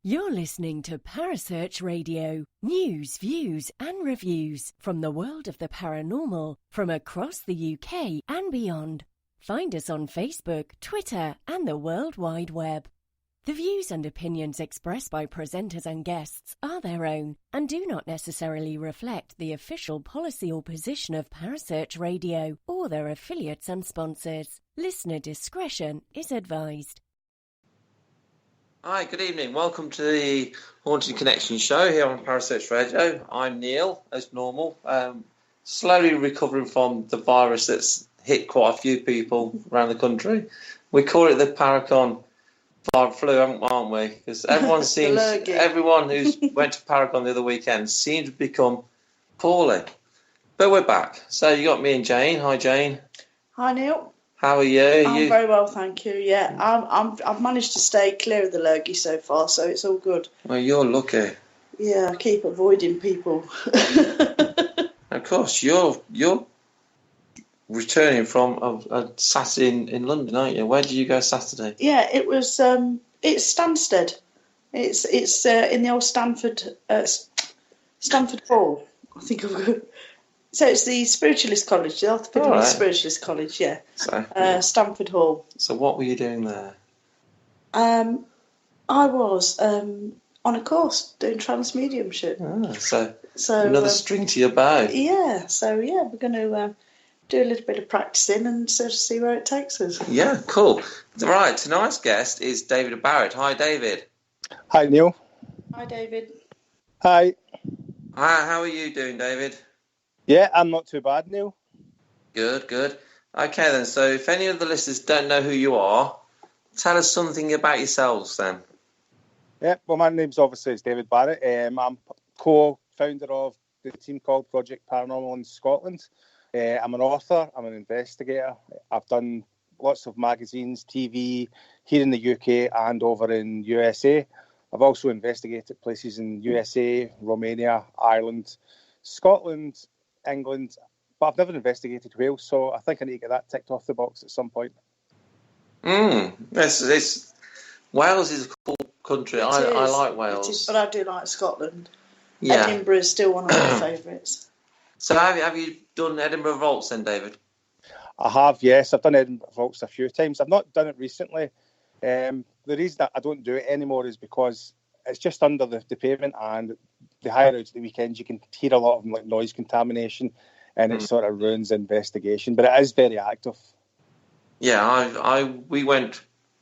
You're listening to Parasearch Radio. News, views and reviews from the world of the paranormal from across the UK and beyond. Find us on Facebook, Twitter and the World Wide Web. The views and opinions expressed by presenters and guests are their own and do not necessarily reflect the official policy or position of Parasearch Radio or their affiliates and sponsors. Listener discretion is advised. Hi, good evening. Welcome to the Haunted Connection show here on Parasearch Radio. I'm Neil, as normal. Slowly recovering from the virus that's hit quite a few people around the country. We call it the Paracon flu, aren't we? Because everyone who's went to Paragon the other weekend seemed to become poorly. But we're back. So you got me and Jane. Hi, Jane. Hi, Neil. How are you? I'm very well, thank you. Yeah, I've managed to stay clear of the lurgy so far, so it's all good. Well, you're lucky. Yeah, I keep avoiding people. Of course, you're returning from a Saturday in London, aren't you? Where did you go Saturday? Yeah, it was. It's Stansted. It's in the old Stanford Hall. I think of. So it's the Spiritualist College, the Orthopaedic Spiritualist College, yeah. So, Stanford Hall. So what were you doing there? I was on a course doing transmediumship. So another string to your bow. Yeah, we're going to do a little bit of practicing and sort of see where it takes us. Yeah, cool. Right, tonight's guest is David Barrett. Hi, David. Hi, Neil. Hi, David. Hi. How are you doing, David? Yeah, I'm not too bad, Neil. Good. Okay, then. So if any of the listeners don't know who you are, tell us something about yourselves, then. Yeah, well, my name's obviously David Barrett. I'm co-founder of the team called Project Paranormal in Scotland. I'm an author. I'm an investigator. I've done lots of magazines, TV, here in the UK and over in USA. I've also investigated places in USA, Romania, Ireland, Scotland, England, but I've never investigated Wales, so I think I need to get that ticked off the box at some point. Wales is a cool country. I like Wales. It is, but I do like Scotland. Yeah. Edinburgh is still one of my favourites. So have you done Edinburgh Vaults then, David? I have, yes. I've done Edinburgh Vaults a few times. I've not done it recently. The reason that I don't do it anymore is because it's just under the pavement, and the higher out the weekends you can hear a lot of noise contamination, and it sort of ruins the investigation. But it is very active. Yeah, we went a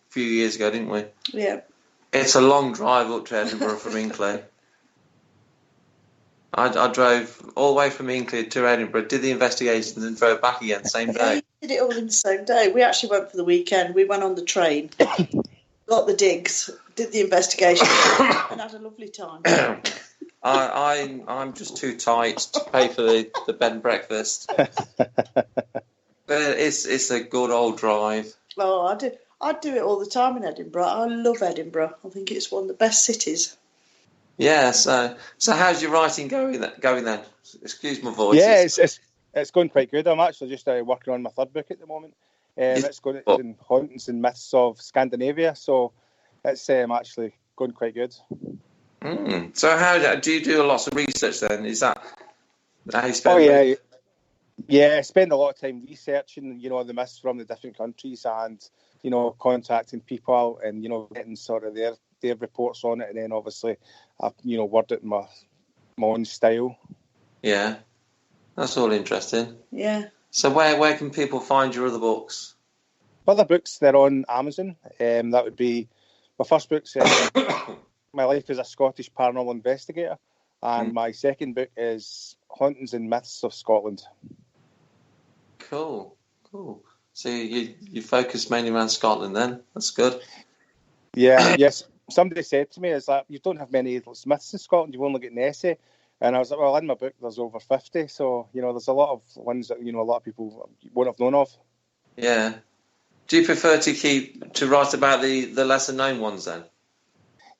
few years ago, didn't we? Yeah. It's a long drive up to Edinburgh from Inclay. I drove all the way from Inclay to Edinburgh, did the investigation, and drove back again the same day. Yeah, you did it all in the same day. We actually went for the weekend. We went on the train, got the digs, did the investigation, and had a lovely time. I'm just too tight to pay for the bed and breakfast. But it's a good old drive. Oh, I do it all the time in Edinburgh. I love Edinburgh. I think it's one of the best cities. Yeah, so how's your writing going then? Excuse my voice. Yeah, it's going quite good. I'm actually just working on my third book at the moment. It's in Hauntings and Myths of Scandinavia, so it's actually going quite good. So how do you do a lot of research then? Is that how you spend Yeah, I spend a lot of time researching, the myths from the different countries and, contacting people and, getting sort of their reports on it, and then obviously I've, worded it in my own style. Yeah, that's all interesting. Yeah. So where can people find your other books? Other books, they're on Amazon. That would be, my first book's My Life as a Scottish Paranormal Investigator, and my second book is Hauntings and Myths of Scotland. Cool. So you focus mainly around Scotland then? That's good. Yeah, yes. Somebody said to me, is that you don't have many myths in Scotland, you've only got an essay. And I was like, well, in my book there's over 50, so, there's a lot of ones that, a lot of people won't have known of. Yeah. Do you prefer to write about the lesser known ones then?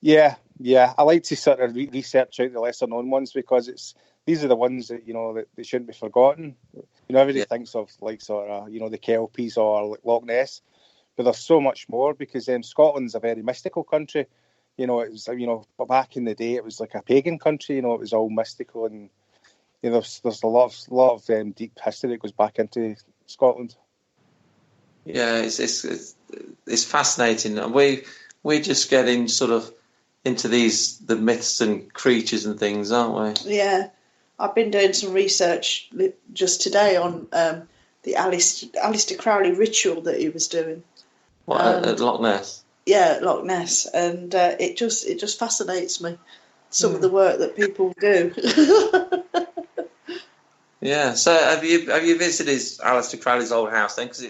Yeah. I like to sort of research out the lesser known ones because these are the ones that, that shouldn't be forgotten. Everybody thinks of the Kelpies or Loch Ness, but there's so much more because Scotland's a very mystical country. It was, but back in the day, it was like a pagan country. It was all mystical, and there's a lot of deep history that goes back into Scotland. Yeah, it's fascinating, and we're just getting sort of into the myths and creatures and things, aren't we? Yeah, I've been doing some research just today on the Aleister Crowley ritual that he was doing. What, at Loch Ness? Yeah, at Loch Ness, and it just fascinates me, some of the work that people do. Yeah. So have you visited Aleister Crowley's old house then? Because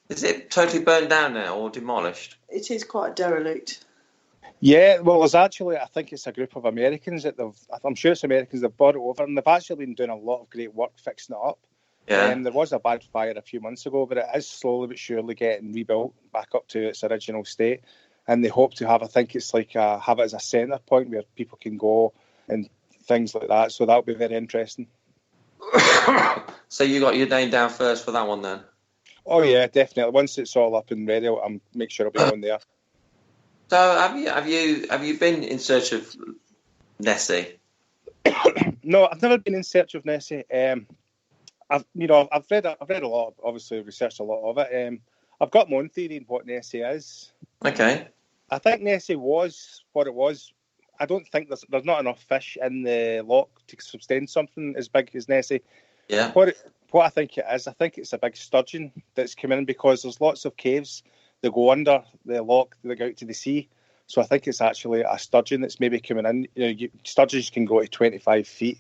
is it totally burned down now or demolished? It is quite derelict. Yeah, well, there's actually, I think it's a group of Americans I'm sure it's Americans, they've bought it over, and they've actually been doing a lot of great work fixing it up. Yeah. There was a bad fire a few months ago, but it is slowly but surely getting rebuilt back up to its original state. And they hope to have, I think it's like have it as a centre point where people can go and things like that. So that'll be very interesting. So you got your name down first for that one then? Oh yeah, definitely. Once it's all up and ready, I'll make sure I'll be on there. So have you been in search of Nessie? No, I've never been in search of Nessie. I've read a lot, obviously researched a lot of it. I've got my own theory on what Nessie is. Okay. I think Nessie was what it was. I don't think there's not enough fish in the loch to sustain something as big as Nessie. Yeah. What I think it is, I think it's a big sturgeon that's come in because there's lots of caves that go under the loch that go out to the sea. So I think it's actually a sturgeon that's maybe coming in. Sturgeons can go to 25 feet.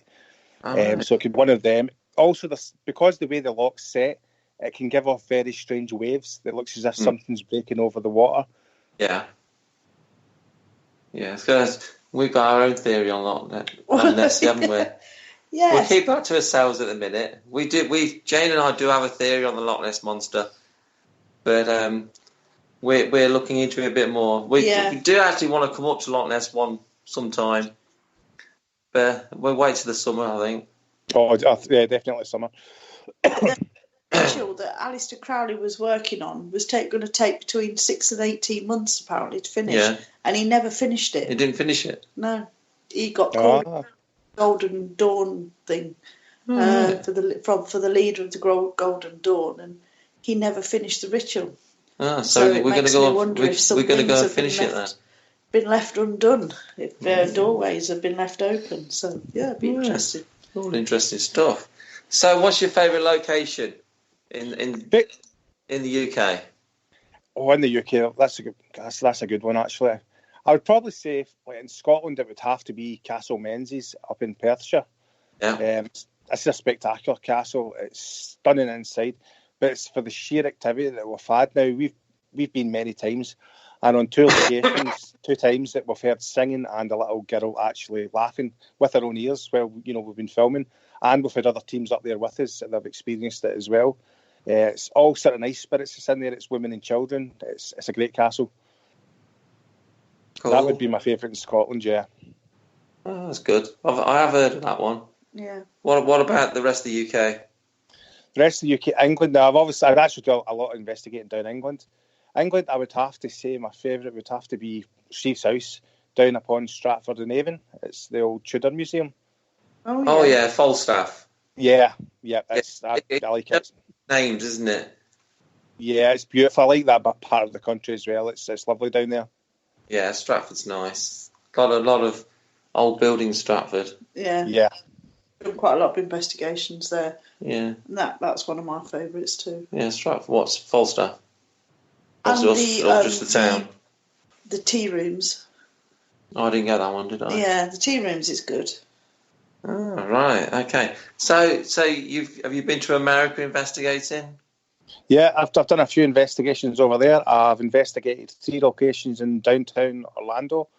So it could be one of them. Also, because the way the loch's set, it can give off very strange waves that looks as if something's breaking over the water. Yeah. Yeah, because we've got our own theory on Loch Ness, haven't we? Yes. We'll keep that to ourselves at the minute. Jane and I do have a theory on the Loch Ness monster, but we're looking into it a bit more. We do actually want to come up to Loch Ness sometime, but we'll wait till the summer, I think. Oh, yeah, definitely summer. The ritual that Aleister Crowley was working on was going to take between 6 and 18 months apparently to finish, and he never finished it. He didn't finish it. No, he got called Golden Dawn thing for the leader of the Golden Dawn, and he never finished the ritual. So we're going to go. We're going to go and finish it then. Been left undone if doorways have been left open. So it'd be interesting. All interesting stuff. So, what's your favourite location in the UK? Oh, in the UK, that's a good one actually. I would probably say in Scotland it would have to be Castle Menzies up in Perthshire. Yeah. It's a spectacular castle. It's stunning inside, but it's for the sheer activity that we've had now. We've been many times, and on 2 occasions, 2 times that we've heard singing and a little girl actually laughing with her own ears while we've been filming, and we've had other teams up there with us that have experienced it as well. It's all sort of nice spirits that's in there. It's women and children. It's a great castle. Cool. That would be my favourite in Scotland. Yeah. Oh, that's good. I have heard of that one. Yeah. What about the rest of the UK? The rest of the UK, England. I've actually done a lot of investigating down England. England, I would have to say my favourite would have to be Sheath's House down upon Stratford-on-Avon. It's the old Tudor Museum. Oh yeah, Falstaff. Yeah. I like it. Names, isn't it? Yeah, it's beautiful. I like that part of the country as well. It's lovely down there. Yeah, Stratford's nice. Got a lot of old buildings, Stratford. Yeah. Done quite a lot of investigations there. Yeah. And that's one of my favourites too. Yeah, Stratford. What's Falstaff? And or just the town? The tea rooms. Oh, I didn't get that one, did I? Yeah, the tea rooms is good. Oh, right. Okay. So have you been to America investigating? Yeah, I've done a few investigations over there. I've investigated 3 locations in downtown Orlando.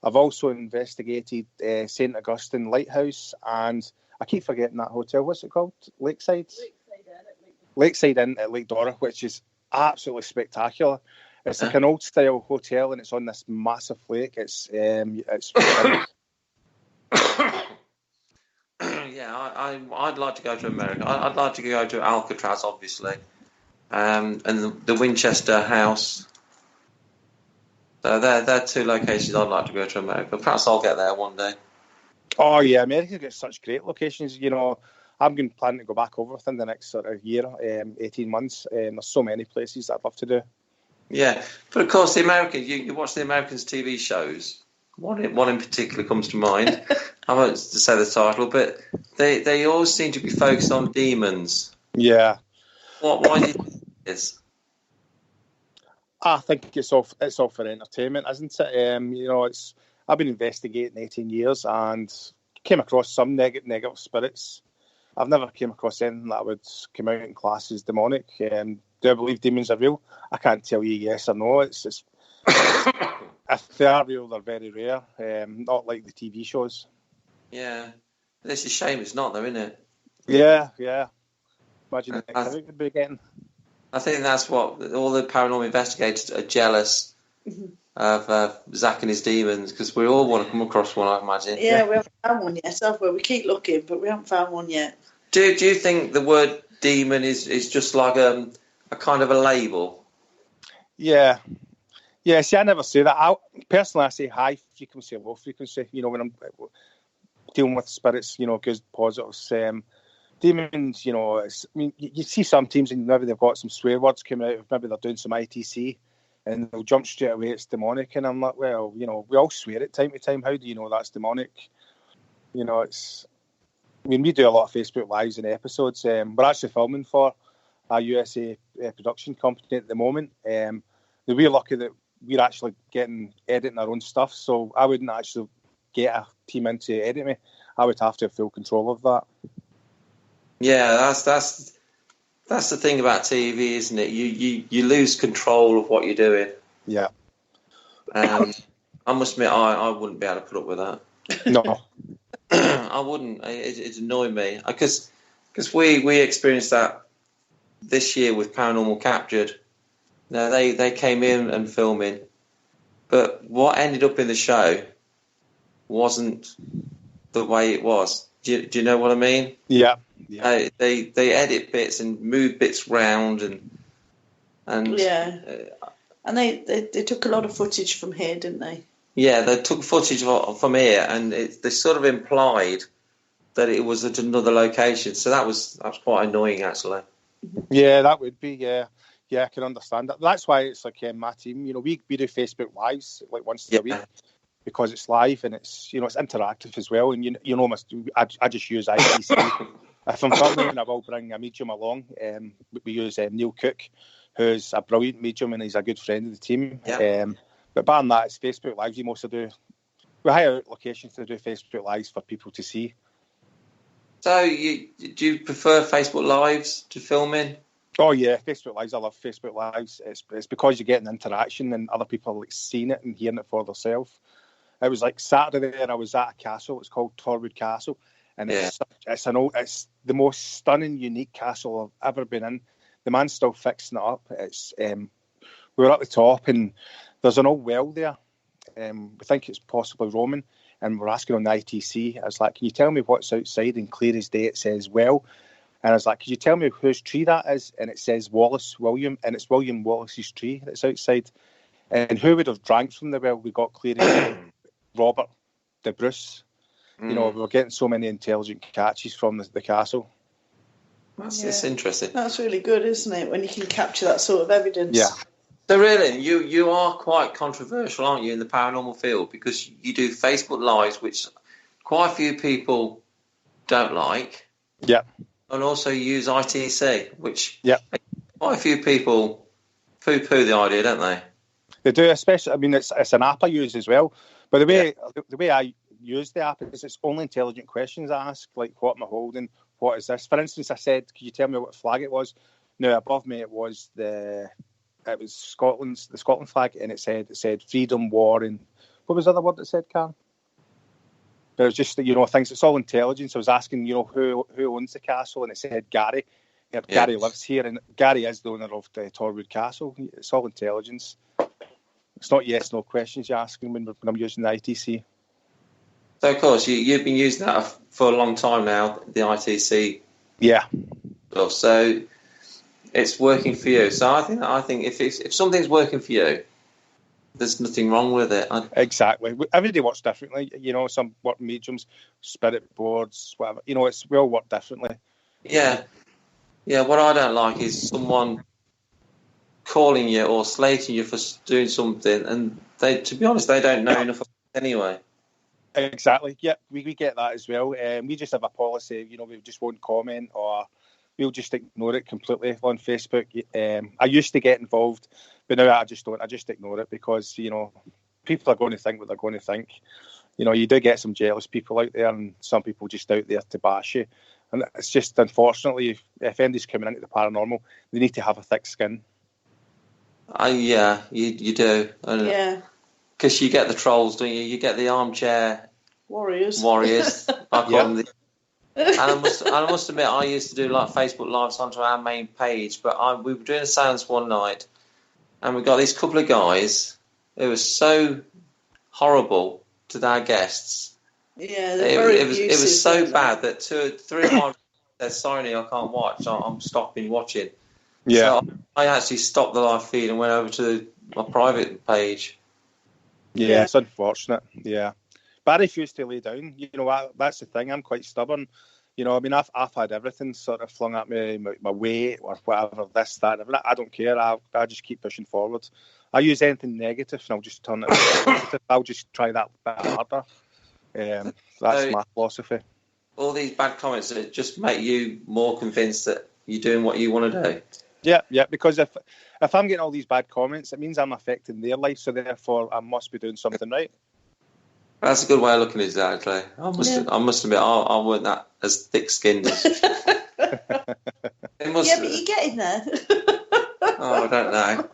I've also investigated St. Augustine Lighthouse, and I keep forgetting that hotel. What's it called? Lakeside Inn at Lake Dora, which is absolutely spectacular. It's like an old style hotel, and it's on this massive lake. It's yeah, I'd like to go to America. I'd like to go to Alcatraz, obviously, and the Winchester House. So they're two locations I'd like to go to America. Perhaps I'll get there one day. Oh yeah, America gets such great locations. I'm planning to go back over within the next sort of year, 18 months. There's so many places that I'd love to do. Yeah, but of course, the Americans, you watch the Americans' TV shows. One in particular comes to mind. I won't say the title, but they always seem to be focused on demons. Yeah. Why do you think this? I think it's all for entertainment, isn't it? I've been investigating 18 years and came across some negative spirits. I've never came across anything that would come out in class as demonic. Do I believe demons are real? I can't tell you yes or no. It's if they are real, they're very rare. Not like the TV shows. Yeah, it's a shame it's not, though, isn't it? Yeah. Imagine the next thing we'd be getting. I think that's what all the paranormal investigators are jealous of Zach and his demons, because we all want to come across one, I imagine. Yeah, we haven't found one yet, have we? We keep looking, but we haven't found one yet. Do you think the word demon is just like a kind of a label? Yeah. See, I never say that. I say high frequency or low frequency. When I'm dealing with spirits, good positives. Demons, you see some teams and maybe they've got some swear words coming out. Maybe they're doing some ITC, and they'll jump straight away. It's demonic, and I'm like, well, we all swear at time to time. How do you know that's demonic? We do a lot of Facebook lives and episodes. We're actually filming for a USA production company at the moment. We're lucky that we're actually editing our own stuff, so I wouldn't actually get a team in to edit me. I would have to have full control of that. Yeah, that's the thing about TV, isn't it? You lose control of what you're doing. Yeah. I must admit, I wouldn't be able to put up with that. No. I wouldn't. It annoyed me because we experienced that this year with Paranormal Captured. Now they came in and filming, but what ended up in the show wasn't the way it was. Do you know what I mean? Yeah. They edit bits and move bits round and yeah. And they took a lot of footage from here, didn't they? Yeah, they took footage from here, and they sort of implied that it was at another location. So that was quite annoying, actually. Yeah, that would be. Yeah, I can understand that. That's why it's like my team. We do Facebook lives like once a week because it's live and it's it's interactive as well. And I just use ITC. If I'm filming, I will bring a medium along. We use Neil Cook, who's a brilliant medium and he's a good friend of the team. Yeah. But barring that, it's Facebook Lives we mostly do. We hire out locations to do Facebook Lives for people to see. So do you prefer Facebook Lives to filming? Oh yeah, Facebook Lives. I love Facebook Lives. It's because you're getting interaction and other people are like seeing it and hearing it for themselves. It was like Saturday there. I was at a castle. It's called Torwood Castle, and it's the most stunning, unique castle I've ever been in. The man's still fixing it up. It's we were at the top and there's an old well there. We think it's possibly Roman, and we're asking on the ITC. I was like, can you tell me what's outside? And clear as day it says well. And I was like, could you tell me whose tree that is? And it says William, and it's William Wallace's tree that's outside. And who would have drank from the well? We got clear as day. Robert de Bruce. We were getting so many intelligent catches from the castle. That's interesting. That's really good, isn't it? When you can capture that sort of evidence. Yeah. So really, you are quite controversial, aren't you, in the paranormal field? Because you do Facebook Lives, which quite a few people don't like. Yeah. And also you use ITC, which quite a few people poo-poo the idea, don't they? They do, especially. I mean, it's an app I use as well. But the way I use the app is it's only intelligent questions I ask, like what am I holding? What is this? For instance, I said, could you tell me what flag it was? No, above me it was the Scotland flag, and it said freedom, war, and what was the other word that said, Karen? But it was just things. It's all intelligence. I was asking, who owns the castle, and it said Gary. Gary lives here, and Gary is the owner of the Torwood Castle. It's all intelligence. It's not yes, no questions you're asking when I'm using the ITC. So, of course, you've been using that for a long time now, the ITC. Yeah. Stuff. So it's working for you. So I think if something's working for you, there's nothing wrong with it. Exactly. Everybody works differently. Some work mediums, spirit boards, whatever. We all work differently. Yeah. What I don't like is someone calling you or slating you for doing something, and to be honest, they don't know enough about it anyway. Exactly. Yeah, we get that as well. We just have a policy. We just won't comment, or we'll just ignore it completely on Facebook. I used to get involved, but now I just don't. I just ignore it because people are going to think what they're going to think. You do get some jealous people out there, and some people just out there to bash you. And it's just, unfortunately, if anybody's coming into the paranormal, they need to have a thick skin. Yeah, you do. Yeah. Because you get the trolls, don't you? You get the armchair warriors. I call them. And I must admit, I used to do like Facebook Lives onto our main page, but we were doing a seance one night, and we got these couple of guys who were so horrible to their guests. Yeah, they're very abusive. It was so bad that 3 or 5 said, "Sorry, Neil, I can't watch. I'm stopping watching." Yeah. So I actually stopped the live feed and went over to my private page. Yeah, it's unfortunate. Yeah, but I refuse to lay down. That's the thing. I'm quite stubborn. I've had everything sort of flung at me, my weight or whatever, this, that. I don't care. I just keep pushing forward. I use anything negative and I'll just turn it positive. I'll just try that bit harder. That's my philosophy. All these bad comments that just make you more convinced that you're doing what you want to do. Yeah, because if I'm getting all these bad comments, it means I'm affecting their life, so therefore I must be doing something right. That's a good way of looking at it, actually. I must admit, I weren't that as thick-skinned as... Yeah, but you're getting there. I don't know.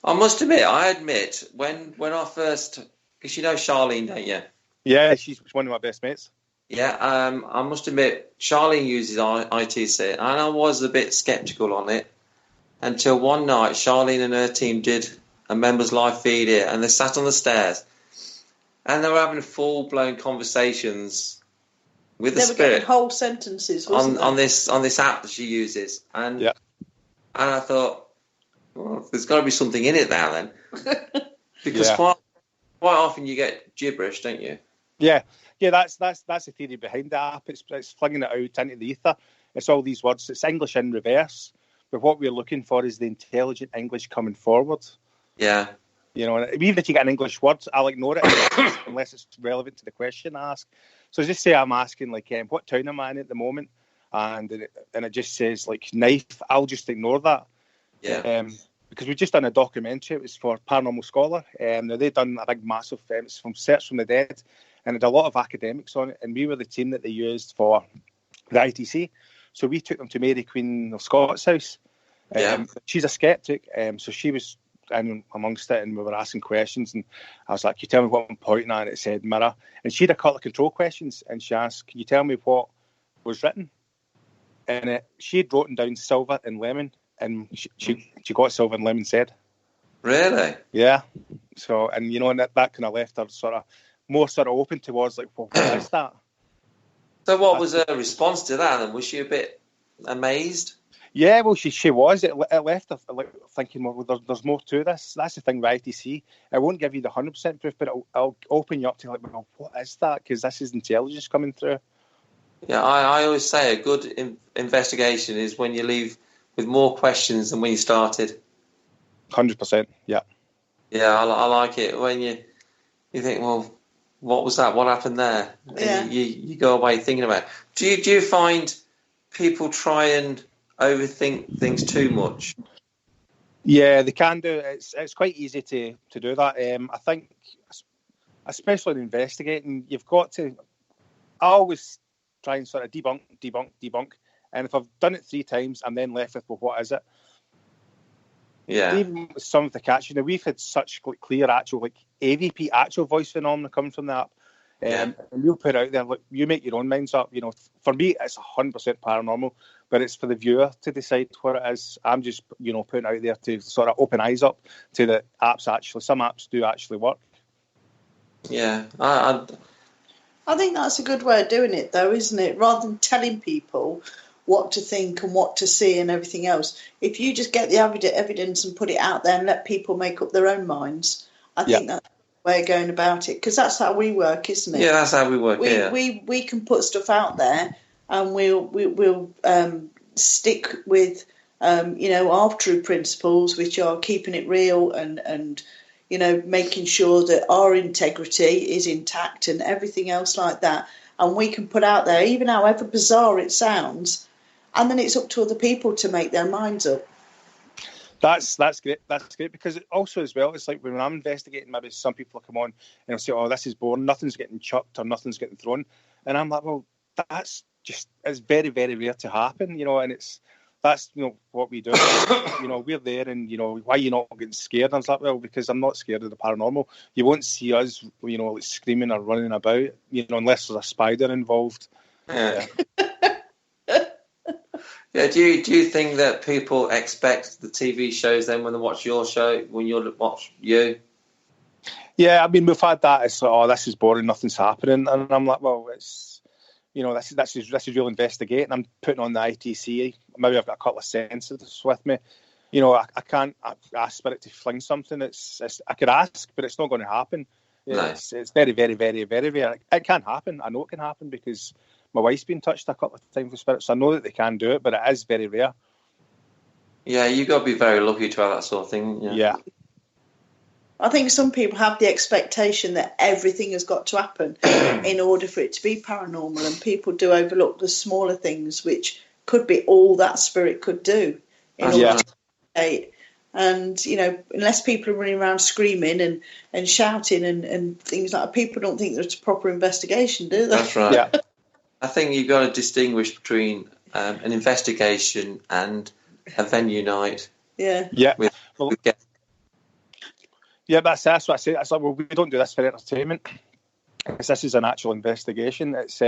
I must admit, when I first... Because you know Charlene, don't you? Yeah, she's one of my best mates. Yeah, I must admit, Charlene uses ITC, and I was a bit sceptical on it until one night Charlene and her team did a members live feed here, and they sat on the stairs, and they were having full-blown conversations with the spirit. They were getting whole sentences, wasn't on this app that she uses, and I thought, well, there's got to be something in it now then, because quite often you get gibberish, don't you? Yeah, that's the theory behind the app. It's flinging it out into the ether. It's all these words. It's English in reverse. But what we're looking for is the intelligent English coming forward. Yeah. Even if you get an English word, I'll ignore it unless it's relevant to the question I ask. So just say I'm asking, what town am I in at the moment? And it just says, knife. I'll just ignore that. Yeah. Because we've just done a documentary. It was for Paranormal Scholar. Now they've done a big, massive, it's from Search from the Dead. And it had a lot of academics on it, and we were the team that they used for the ITC. So we took them to Mary Queen of Scots' house. She's a skeptic, so she was in amongst it, and we were asking questions. And I was like, "Can you tell me what I'm pointing at?" And it said mirror. And she had a couple of control questions, and she asked, "Can you tell me what was written?" And she had written down silver and lemon, and she got silver and lemon said. Really? Yeah. So, and that kind of left her more open towards what is that? So what was her response to that? And was she a bit amazed? Yeah, well, she was. It left her thinking, well, there's more to this. That's the thing with ITC. It won't give you the 100% proof, but it'll open you up to well, what is that? Because this is intelligence coming through. Yeah, I always say a good investigation is when you leave with more questions than when you started. 100%, yeah. Yeah, I like it when you think, well, what was that? What happened there? And you go away thinking about it. Do you find people try and overthink things too much? Yeah, they can do. It's quite easy to do that. I think, especially in investigating, you've got to. I always try and sort of debunk. And if I've done it 3 times, I'm then left with, well, what is it? Yeah. Even with some of the catch, we've had such clear actual AVP, actual voice phenomena coming from the app. And we'll put it out there, you make your own minds up. For me, it's 100% paranormal, but it's for the viewer to decide what it is. I'm just, putting out there to sort of open eyes up to the apps. Some apps do actually work. Yeah. I think that's a good way of doing it, though, isn't it? Rather than telling people what to think and what to see and everything else. If you just get the evidence and put it out there and let people make up their own minds, I think that's the way of going about it, because that's how we work, isn't it? Yeah, that's how we work. We can put stuff out there, and we'll stick with our true principles, which are keeping it real and making sure that our integrity is intact and everything else like that. And we can put out there, even however bizarre it sounds, and then it's up to other people to make their minds up. That's great. That's great, because also as well, it's like when I'm investigating, maybe some people come on and they'll say, "Oh, this is boring. Nothing's getting chucked or nothing's getting thrown," and I'm like, "Well, it's very, very rare to happen, and that's what we do. We're there, and why are you not getting scared?" And I was like, "Well, because I'm not scared of the paranormal. You won't see us, like screaming or running about, unless there's a spider involved." Yeah. Yeah. Do you think that people expect the TV shows then when they watch your show, when you watch you? Yeah, I mean, we've had that. It's like, "Oh, this is boring. Nothing's happening," and I'm like, "Well, it's." This is real investigating. I'm putting on the ITC. Maybe I've got a couple of sensors with me. I can't ask Spirit to fling something. I could ask, but it's not going to happen. Nice. It's very, very, very, very rare. It can happen. I know it can happen because my wife's been touched a couple of times with spirits. So I know that they can do it, but it is very rare. Yeah, you got to be very lucky to have that sort of thing. Yeah. I think some people have the expectation that everything has got to happen in order for it to be paranormal, and people do overlook the smaller things, which could be all that spirit could do in order to create. And, unless people are running around screaming and shouting and things like that, people don't think there's a proper investigation, do they? That's right. Yeah. I think you've got to distinguish between an investigation and a venue night. Yeah. Yeah. With Yeah, that's what I say. It's like, well, we don't do this for entertainment. This is an actual investigation. It's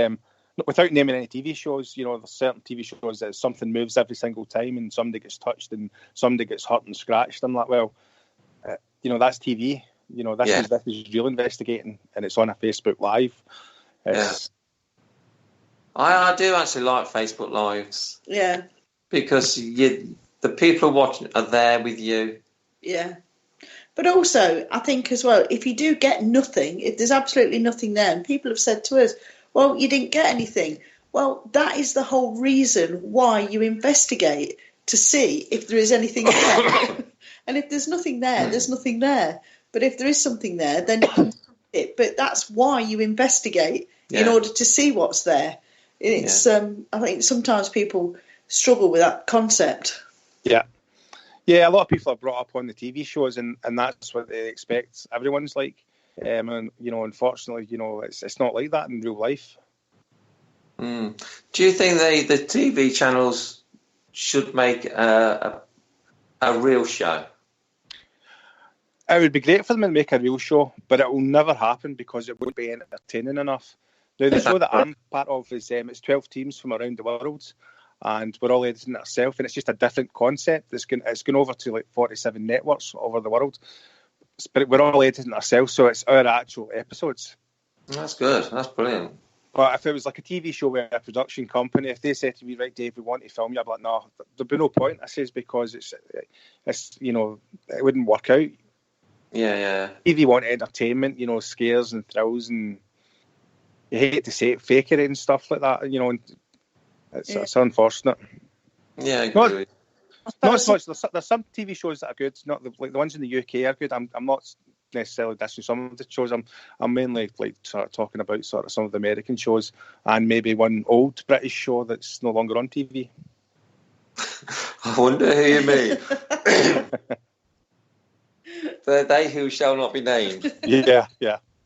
without naming any TV shows. There's certain TV shows that something moves every single time, and somebody gets touched and somebody gets hurt and scratched. I'm like, well, that's TV. This is real investigating, and it's on a Facebook Live. I do actually like Facebook Lives. Yeah. Because the people watching are there with you. Yeah. But also, I think as well, if you do get nothing, if there's absolutely nothing there, and people have said to us, well, you didn't get anything. Well, that is the whole reason why you investigate, to see if there is anything there. And if there's nothing there, there's nothing there. But if there is something there, then you can see it. But that's why you investigate, in order to see what's there. It's I think sometimes people struggle with that concept. Yeah. Yeah, a lot of people are brought up on the TV shows, and that's what they expect everyone's like. And unfortunately, it's not like that in real life. Do you think the TV channels should make a real show? It would be great for them to make a real show, but it will never happen because it won't be entertaining enough. Now, the show that I'm part of is it's 12 teams from around the world, and we're all editing it ourselves, and it's just a different concept. It's going over to like 47 networks over the world, but we're all editing it ourselves, so it's our actual episodes. That's good. That's brilliant. But if it was like a TV show with a production company, if they said to me, "Right, Dave, we want to film you," I'd be like, "No, there'd be no point." I says, because it's it wouldn't work out. Yeah. If you want entertainment, scares and thrills, and you hate to say it, fakery and stuff like that, it's unfortunate. Yeah, I agree. Not so much. There's some TV shows that are good. Not like the ones in the UK are good. I'm not necessarily dissing some of the shows. I'm mainly like sort of talking about sort of some of the American shows, and maybe one old British show that's no longer on TV. I wonder who you mean. They who shall not be named. Yeah.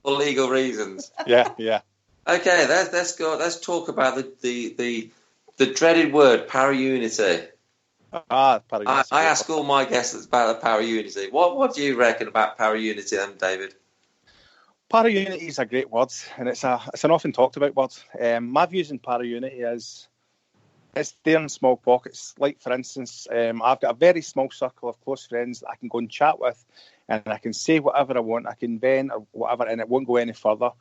For legal reasons. Yeah. Okay, let's go. Let's talk about the dreaded word para-unity. Para-unity. I ask all my guests about the para-unity. What do you reckon about para-unity then, David? Para-unity is a great word, and it's an often talked about word. My views on para-unity is it's there in small pockets. Like, for instance, I've got a very small circle of close friends that I can go and chat with, and I can say whatever I want. I can vent or whatever, and it won't go any further.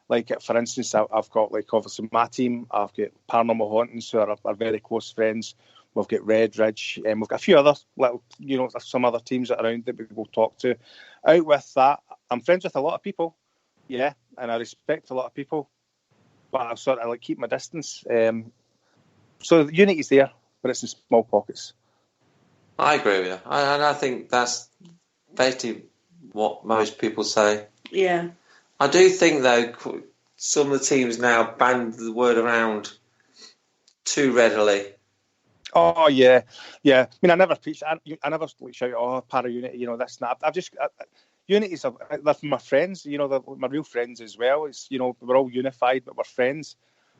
Like, for instance, I've got, like, obviously my team. I've got Paranormal Hauntings, who are very close friends. We've got Red Ridge, and we've got a few other little, some other teams around that we will talk to. Out with that, I'm friends with a lot of people, yeah, and I respect a lot of people, but I sort of, like, keep my distance. So the unity's there, but it's in small pockets. I agree with you, and I think that's basically what most people say. Yeah. I do think, though, some of the teams now band the word around too readily. Oh, yeah. I mean, I never preach. I never, like, shout, "Oh, para-unity," this and that. I've just... unity's... They're my friends, they're my real friends as well. It's, we're all unified, but we're friends.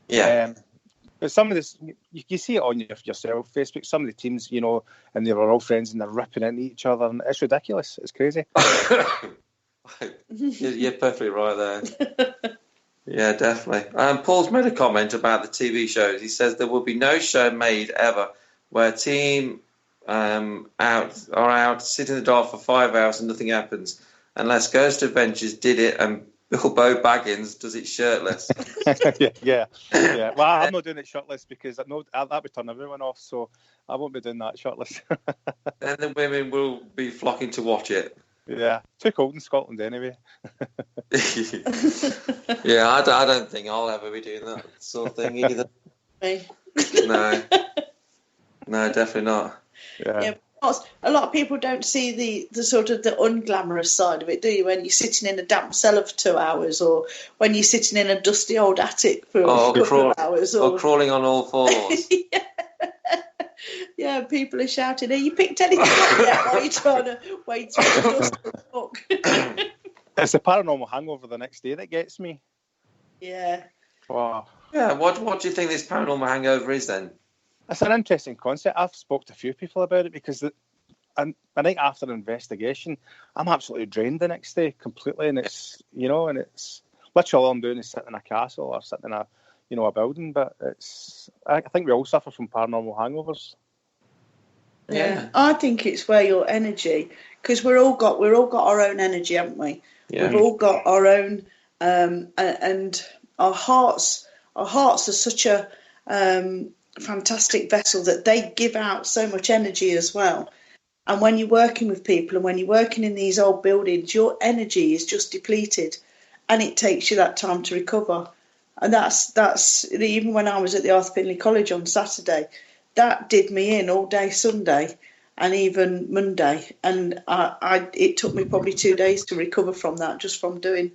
Yeah. But some of this, you see it on yourself, Facebook, some of the teams, and they were all friends and they're ripping into each other, and it's ridiculous. It's crazy. You're perfectly right there. Yeah, definitely. Paul's made a comment about the TV shows. He says there will be no show made ever where a team out sit in the dark for 5 hours and nothing happens, unless Ghost Adventures did it and Bilbo Baggins does it shirtless. yeah. Well, I'm not doing it shirtless because that would turn everyone off, so I won't be doing that shirtless. Then the women will be flocking to watch it. Yeah, too cold in Scotland anyway. Yeah, I don't think I'll ever be doing that sort of thing either. No, definitely not. Yeah, a lot of people don't see the sort of the unglamorous side of it, do you? When you're sitting in a damp cellar for 2 hours, or when you're sitting in a dusty old attic for a couple of hours, or crawling on all fours. Yeah, people are shouting, "Have you picked anything up yet?" While you're trying to wade through the dust and book. It's the paranormal hangover the next day that gets me. Yeah. Wow. Yeah. What do you think this paranormal hangover is then? It's an interesting concept. I've spoke to a few people about it because the night after an investigation, I'm absolutely drained the next day completely, and it's and it's literally all I'm doing is sitting in a castle or sitting in a a building. But I think we all suffer from paranormal hangovers. Yeah, I think it's where your energy, because we're all got our own energy, haven't we? Yeah. We've all got our own, and our hearts are such a fantastic vessel that they give out so much energy as well. And when you're working with people and when you're working in these old buildings, your energy is just depleted, and it takes you that time to recover. And that's even when I was at the Arthur Findlay College on Saturday, that did me in all day Sunday and even Monday, and it took me probably 2 days to recover from that, just from doing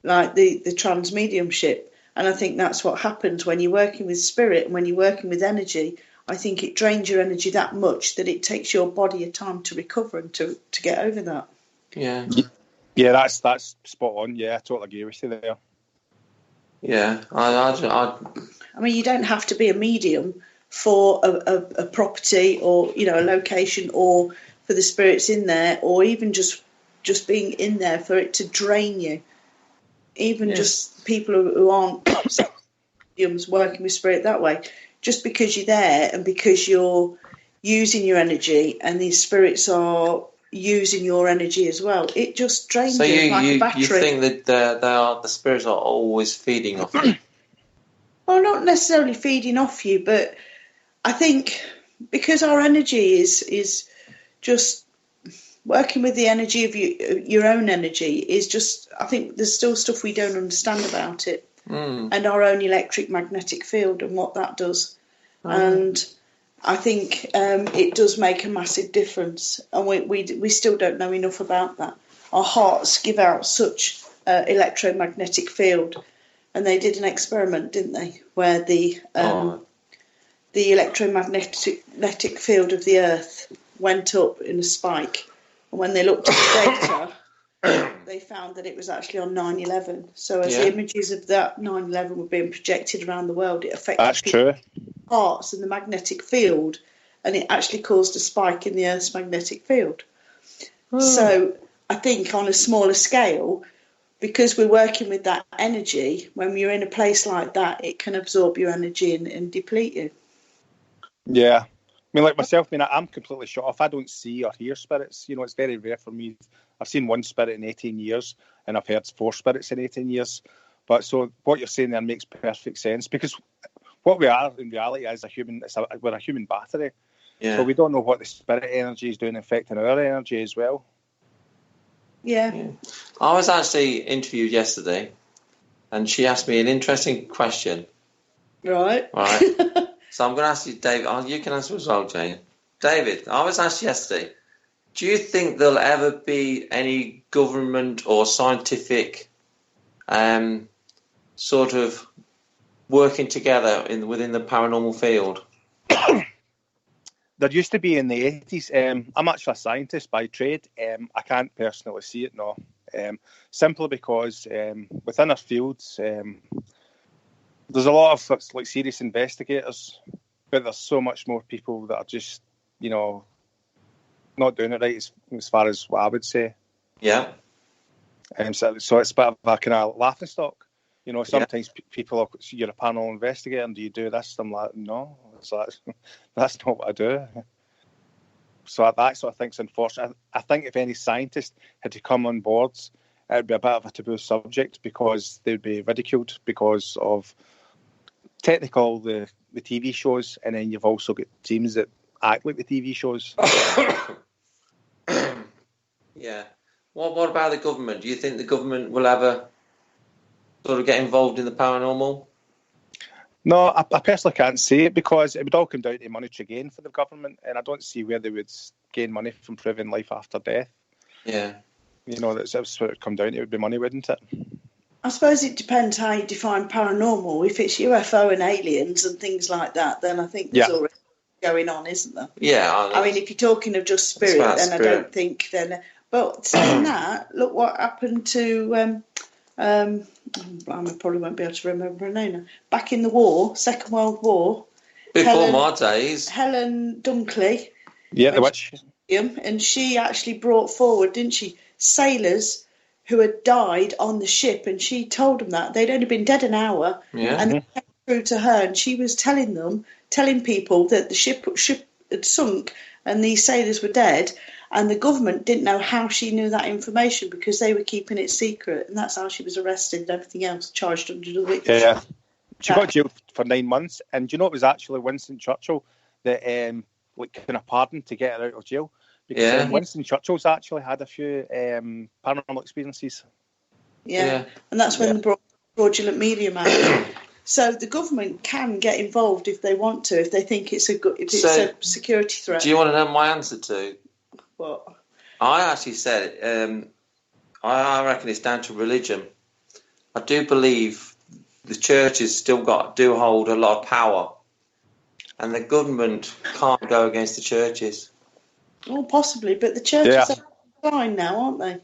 like the trans mediumship. And I think that's what happens when you're working with spirit and when you're working with energy. I think it drains your energy that much that it takes your body a time to recover and to get over that. Yeah. Yeah, that's spot on. Yeah, I totally agree with you there. Yeah, I mean, you don't have to be a medium for a property or a location, or for the spirits in there, or even just being in there for it to drain you. Even just people who aren't mediums working with spirit that way, just because you're there and because you're using your energy and these spirits are using your energy as well, it just drains you like a battery. You think that the spirits are always feeding off you? Well, not necessarily feeding off you, but I think because our energy is just working with the energy of your own energy is just, I think there's still stuff we don't understand about it, and our own electric magnetic field and what that does. And I think it does make a massive difference, and we still don't know enough about that. Our hearts give out such electromagnetic field, and they did an experiment, didn't they, where the electromagnetic field of the Earth went up in a spike, and when they looked at the data, they found that it was actually on 9/11. So as the images of that 9/11 were being projected around the world, it affected people's hearts and the magnetic field, and it actually caused a spike in the Earth's magnetic field. So I think on a smaller scale, because we're working with that energy, when you're in a place like that, it can absorb your energy and deplete you. Yeah. I mean, like myself, I'm completely shut off. I don't see or hear spirits. It's very rare for me. I've seen one spirit in 18 years, and I've heard 4 spirits in 18 years. But so what you're saying there makes perfect sense, because what we are in reality is we're a human battery. Yeah. So we don't know what the spirit energy is doing, affecting our energy as well. Yeah. I was actually interviewed yesterday, and she asked me an interesting question. Right. So I'm going to ask you, David. You can answer as well, Jane. David, I was asked yesterday, do you think there'll ever be any government or scientific sort of working together within the paranormal field? There used to be in the 80s. I'm actually a scientist by trade. I can't personally see it, no. Simply because within our fields, there's a lot of like serious investigators, but there's so much more people that are just, not doing it right as far as what I would say. Yeah. So it's a bit of a kind of laughing stock. Sometimes people are, you're a paranormal investigator, and do you do this? I'm like, no, that's not what I do. So that's what I think is unfortunate. I think if any scientist had to come on board, it would be a bit of a taboo subject, because they'd be ridiculed because of technical, the TV shows, and then you've also got teams that act like the TV shows. Yeah. What about the government? Do you think the government will ever sort of get involved in the paranormal? No, I personally can't see it, because it would all come down to monetary gain for the government, and I don't see where they would gain money from proving life after death. Yeah. That's what it would come down to. It would be money, wouldn't it? I suppose it depends how you define paranormal. If it's UFO and aliens and things like that, then I think there's already going on, isn't there? Yeah. I mean, if you're talking of just spirit, then I don't think then. But saying that, look what happened to. I probably won't be able to remember her name now. Back in the war, Second World War. Before my days. Helen Dunkley. Yeah, the witch. And she actually brought forward, didn't she, sailors who had died on the ship, and she told them that they'd only been dead an hour, and they came through to her, and she was telling people that the ship had sunk and these sailors were dead, and the government didn't know how she knew that information, because they were keeping it secret, and that's how she was arrested and everything else, charged under the witch. Yeah, she got jailed for 9 months, and it was actually Winston Churchill that kind of pardoned to get her out of jail. Because Winston Churchill's actually had a few paranormal experiences. Yeah, and that's when they brought fraudulent media out. So the government can get involved if they want to, if they think it's a security threat. Do you want to know my answer to? What? I actually said I reckon it's down to religion. I do believe the churches still do hold a lot of power, and the government can't go against the churches. Well, possibly, but the churches are fine now, aren't they?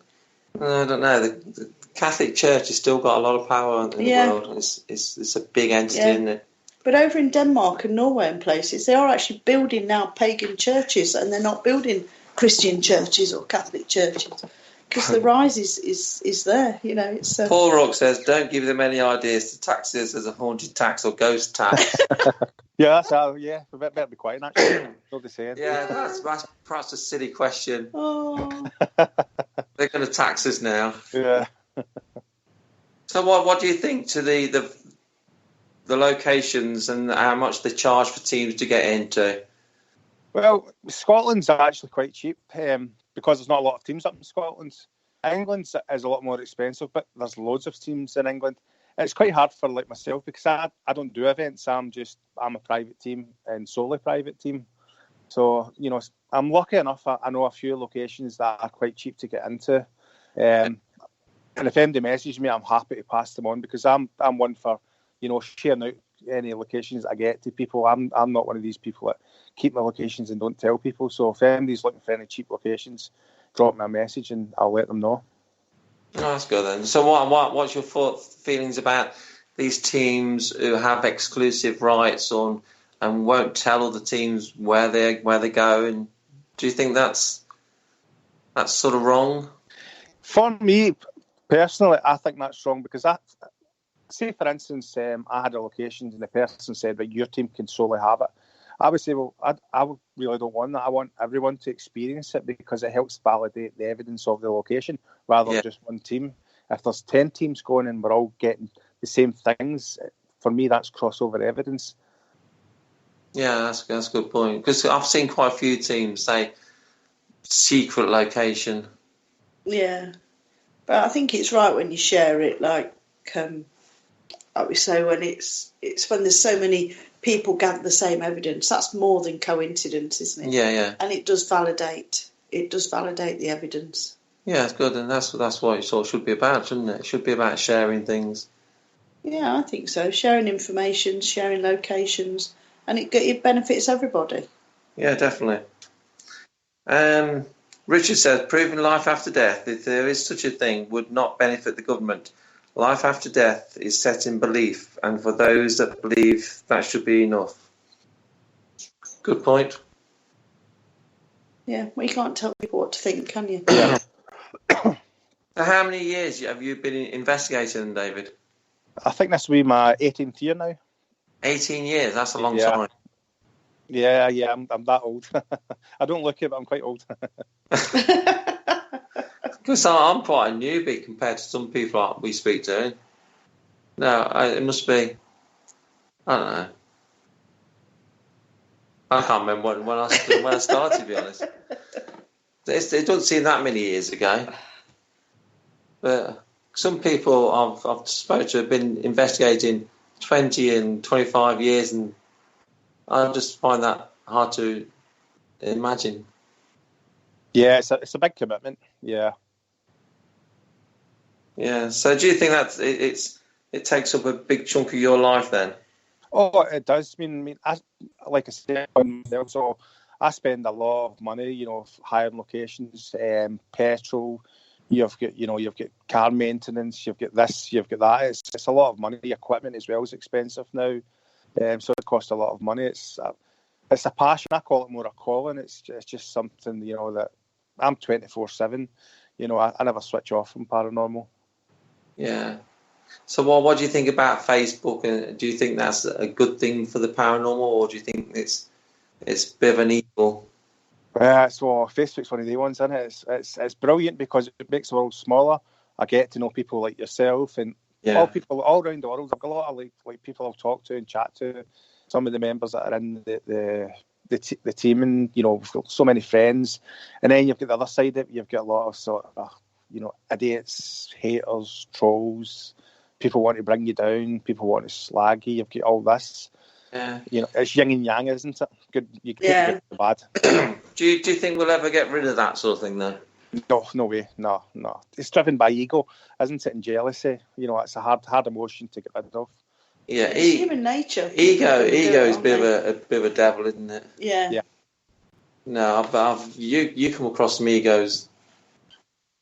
I don't know. The Catholic Church has still got a lot of power in the world. It's a big entity, isn't it? But over in Denmark and Norway and places, they are actually building now pagan churches, and they're not building Christian churches or Catholic churches, because the rise is there. It's. Paul Rock says, "Don't give them any ideas to tax this as a haunted tax or ghost tax." Yeah, that's how. Yeah, we better be quiet. Actually, nobody saying. Yeah, that's perhaps a silly question. Oh. They're going to tax us now. Yeah. So what do you think to the locations and how much they charge for teams to get into? Well, Scotland's actually quite cheap because there's not a lot of teams up in Scotland. England is a lot more expensive, but there's loads of teams in England. It's quite hard for myself, because I don't do events. I'm a private team and solely private team. So I'm lucky enough. I know a few locations that are quite cheap to get into. And if anybody messages me, I'm happy to pass them on, because I'm one for sharing out any locations I get to people. I'm not one of these people that keep my locations and don't tell people. So if anybody's looking for any cheap locations, drop me a message and I'll let them know. Oh, that's good then. So what's your feelings about these teams who have exclusive rights on and won't tell other teams where they go? And do you think that's sort of wrong? For me personally, I think that's wrong, because say for instance, I had a location and the person said, "But your team can solely have it." I would say, well, I really don't want that. I want everyone to experience it, because it helps validate the evidence of the location rather than just one team. If there's 10 teams going and we're all getting the same things, for me, that's crossover evidence. Yeah, that's a good point. Because I've seen quite a few teams say secret location. Yeah, but I think it's right when you share it, like we say, when it's when there's so many people gather the same evidence. That's more than coincidence, isn't it? Yeah. And it does validate. It does validate the evidence. Yeah, it's good, and that's what it sort of should be about, shouldn't it? It should be about sharing things. Yeah, I think so. Sharing information, sharing locations, and it benefits everybody. Yeah, definitely. Richard says, proving life after death, if there is such a thing, would not benefit the government. Life after death is set in belief, and for those that believe, that should be enough. Good point. Yeah, well, you can't tell people what to think, can you? Yeah. So how many years have you been investigating, David? I think this will be my 18th year now. 18 years, that's a long time. Yeah, I'm that old. I don't look it, but I'm quite old. Because I'm quite a newbie compared to some people we speak to. No, it must be, I don't know. I can't remember when I started, to be honest. It doesn't seem that many years ago. But some people I've spoken to have been investigating 20 and 25 years, and I just find that hard to imagine. Yeah, it's a big commitment. Yeah. Yeah. So do you think that it takes up a big chunk of your life then? Oh, it does. I mean, like I said, so I spend a lot of money, hiring locations, petrol. You've got car maintenance. You've got this. You've got that. It's a lot of money. The equipment as well is expensive now, so it costs a lot of money. It's a passion. I call it more a calling. It's just something that I'm 24/7. I never switch off from paranormal. Yeah. So what do you think about Facebook? And do you think that's a good thing for the paranormal, or do you think it's a bit of an evil? So Facebook's one of the ones, isn't it? It's brilliant because it makes the world smaller. I get to know people like yourself and all people all around the world. I've got a lot of like people I've talked to and chat to. Some of the members that are in the team, and we've got so many friends. And then you've got the other side of it. You've got a lot of sort of idiots, haters, trolls. People want to bring you down. People want to slag you. You've got all this. Yeah. It's yin and yang, isn't it? Good. You get good and bad. Do you think we'll ever get rid of that sort of thing, though? No way. No. It's driven by ego, isn't it? And jealousy. It's a hard emotion to get rid of. Yeah. It's human nature. Ego is a bit of a devil, isn't it? Yeah. No, but you come across some egos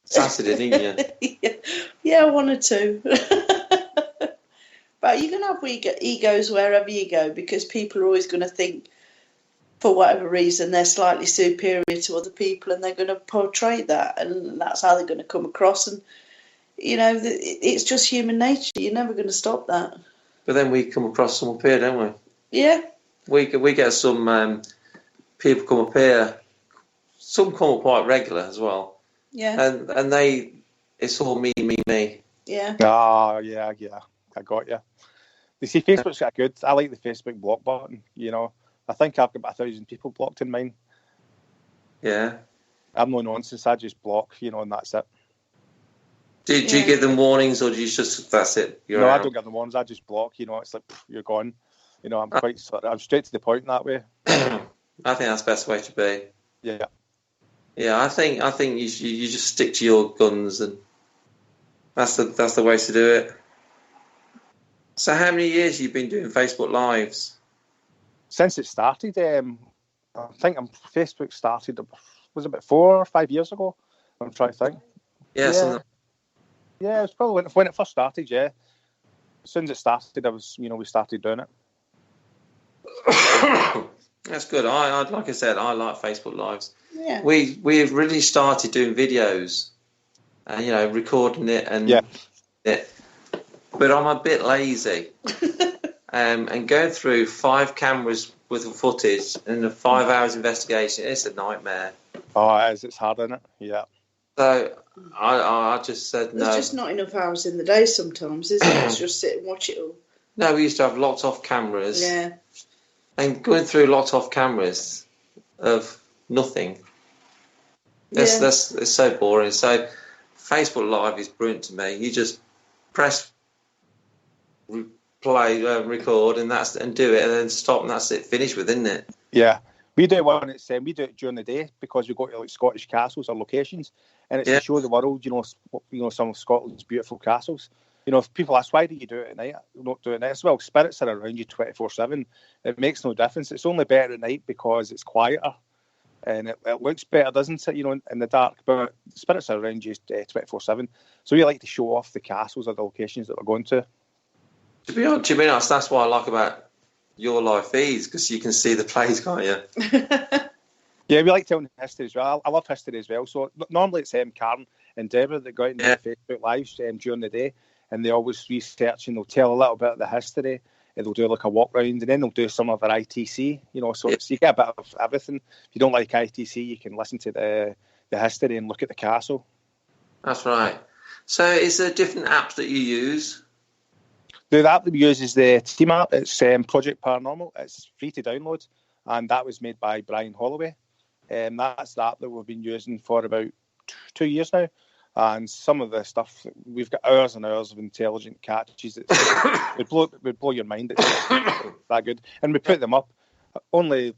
Saturday, didn't you? Yeah, one or two. But you're going to have egos wherever you go, because people are always going to think, for whatever reason, they're slightly superior to other people, and they're going to portray that, and that's how they're going to come across. And, it's just human nature. You're never going to stop that. But then we come across some up here, don't we? Yeah. We get some people come up here. Some come up quite regular as well. Yeah. And it's all me. Yeah. Oh, yeah. I got you. You see, Facebook's got good. I like the Facebook block button. I think I've got about 1,000 people blocked in mine. Yeah. I'm no nonsense. I just block, and that's it. Do you give them warnings, or do you just that's it? No, I don't give them warnings. I just block. It's like you're gone. I'm straight to the point that way. I think that's the best way to be. Yeah. Yeah, I think you just stick to your guns, and that's the way to do it. So how many years have you been doing Facebook Lives? Since it started, I think Facebook started, was it about 4 or 5 years ago? I'm trying to think. Yeah. Yeah, it was probably when it first started, yeah. As soon as it started, we started doing it. That's good. Like I said, I like Facebook Lives. Yeah. We've really started doing videos, and recording it and it. But I'm a bit lazy, and going through 5 cameras with footage and a 5 hours investigation, it's a nightmare. Oh, it is. It's hard, isn't it? Yeah. So I just said no. There's just not enough hours in the day sometimes, is it? It's just sit and watch it all. No, we used to have locked off cameras. Yeah. And going through locked off cameras of nothing. It's so boring. So Facebook Live is brilliant to me. You just press play, record, and do it, and then stop, and that's it. Finished with, isn't it? Yeah. We do one. We do it during the day because we go to like Scottish castles or locations, and it's to show the world, some of Scotland's beautiful castles. If people ask why do you do it at night, not do it at night. Well, spirits are around you 24/7. It makes no difference. It's only better at night because it's quieter, and it looks better, doesn't it? In the dark. But spirits are around you 24/7. So we like to show off the castles or the locations that we're going to. To be honest, that's what I like about your live feeds, because you can see the plays, can't you? Yeah, we like telling history as well. I love history as well. So normally it's Karen and Deborah that go out and do Facebook Lives during the day, and they always research and they'll tell a little bit of the history, and they'll do like a walk round, and then they'll do some of their ITC, so you get a bit of everything. If you don't like ITC, you can listen to the history and look at the castle. That's right. So is there different apps that you use? The app that we use is the team app. It's Project Paranormal. It's free to download, and that was made by Brian Holloway. That's the app that we've been using for about 2 years now. And some of the stuff, we've got hours and hours of intelligent catches. It would blow your mind. It's that good. And we put them up. Only